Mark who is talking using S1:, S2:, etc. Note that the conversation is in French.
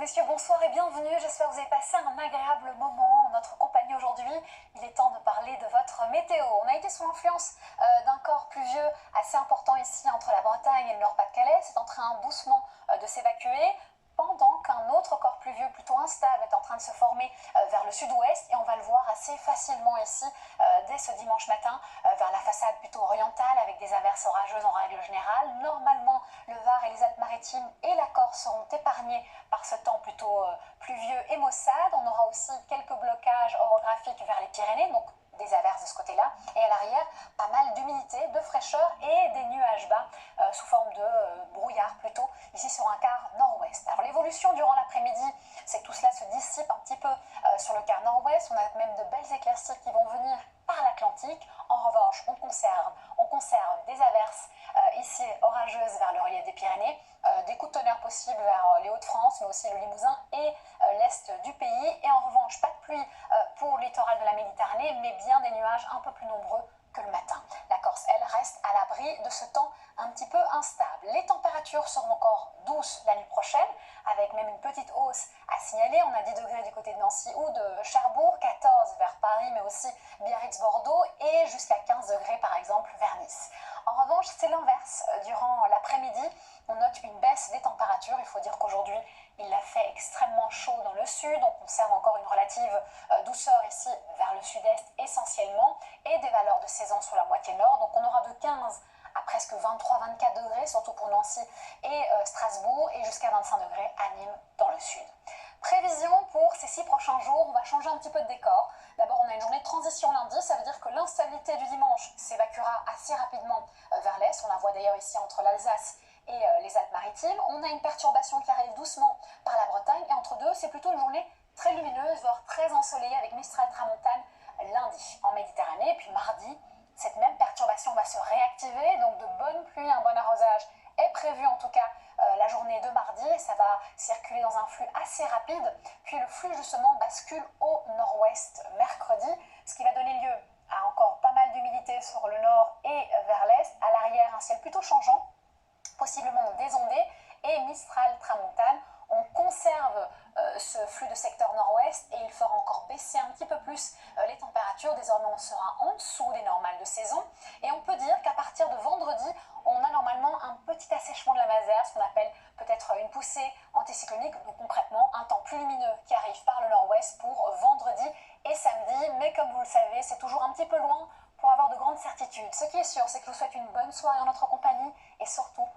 S1: messieurs, bonsoir et bienvenue. J'espère que vous avez passé un agréable moment en notre compagnie aujourd'hui. Il est temps de parler de votre météo. On a été sous l'influence d'un corps pluvieux assez important ici entre la Bretagne et le Nord-Pas-de-Calais. C'est en train doucement de s'évacuer, pendant qu'un autre corps pluvieux plutôt instable est en train de se former vers le sud-ouest, et on va le voir assez facilement ici dès ce dimanche matin vers la façade plutôt orientale avec des averses orageuses en règle générale. Normalement, le Var et les Alpes-Maritimes et la Corse seront épargnés par ce temps plutôt pluvieux et maussade. On aura aussi quelques blocages orographiques vers les Pyrénées, donc des averses de ce côté-là, et à l'arrière, pas mal d'humidité, de fraîcheur et des nuages bas sous forme de brouillard plutôt, ici sur un quart nord-ouest. Alors l'évolution durant l'après-midi, c'est que tout cela se dissipe un petit peu sur le quart nord-ouest. On a même de belles éclaircies qui vont venir par l'Atlantique. En revanche, on conserve des averses ici orageuses vers le relief des Pyrénées, des coups de tonnerre possibles vers les Hauts-de-France, mais aussi le Limousin et l'est du pays. Et en revanche, pas de pluie pour le littoral de la Méditerranée, mais bien des nuages un peu plus nombreux que le matin. La Corse, elle, reste à l'abri de ce temps un petit peu instable. Les températures seront encore douces la nuit prochaine, avec même une petite hausse à signaler. On a 10 degrés du côté de Nancy ou de Cherbourg, 14 vers Paris, mais aussi Biarritz-Bordeaux, et jusqu'à 15 degrés par exemple vers Nice. En revanche, c'est l'inverse. Durant l'après-midi, on note une baisse des températures. Il faut dire qu'aujourd'hui, il a fait extrêmement chaud dans le sud. On conserve encore une relative douceur ici vers le sud-est essentiellement, et des valeurs de saison sur la moitié nord. Donc on aura de 15 à presque 23-24 degrés, surtout pour Nancy et Strasbourg, et jusqu'à 25 degrés à Nîmes dans le sud. Prévision pour ces 6 prochains jours, on va changer un petit peu de décor. D'abord, on a une journée de transition lundi, ça veut dire que l'instabilité du dimanche s'évacuera assez rapidement vers l'est. On la voit d'ailleurs ici entre l'Alsace et les Alpes-Maritimes. On a une perturbation qui arrive doucement par la Bretagne, et entre deux, c'est plutôt une journée très lumineuse, voire très ensoleillée avec Mistral Tramontane lundi en Méditerranée. Et puis mardi, cette même perturbation va se réactiver, donc de bonnes pluies, un bon arrosage est prévu en tout cas la journée de mardi, et ça va circuler dans un flux assez rapide. Puis le flux justement bascule au nord-ouest mercredi, ce qui va donner lieu à encore pas mal d'humidité sur le nord et vers l'est. À l'arrière, un ciel plutôt changeant, possiblement désondé, et Mistral Tramontane. On conserve ce flux de secteur nord-ouest, et il fera encore baisser un petit peu plus les températures. Désormais, on sera en dessous des normales de saison, et on peut dire qu'à partir de vendredi, on a normalement un petit assèchement de la masère, ce qu'on appelle peut-être une poussée anticyclonique, donc concrètement un temps plus lumineux qui arrive par le nord-ouest pour vendredi et samedi. Mais comme vous le savez, c'est toujours un petit peu loin pour avoir de grandes certitudes. Ce qui est sûr, c'est que je vous souhaite une bonne soirée en notre compagnie, et surtout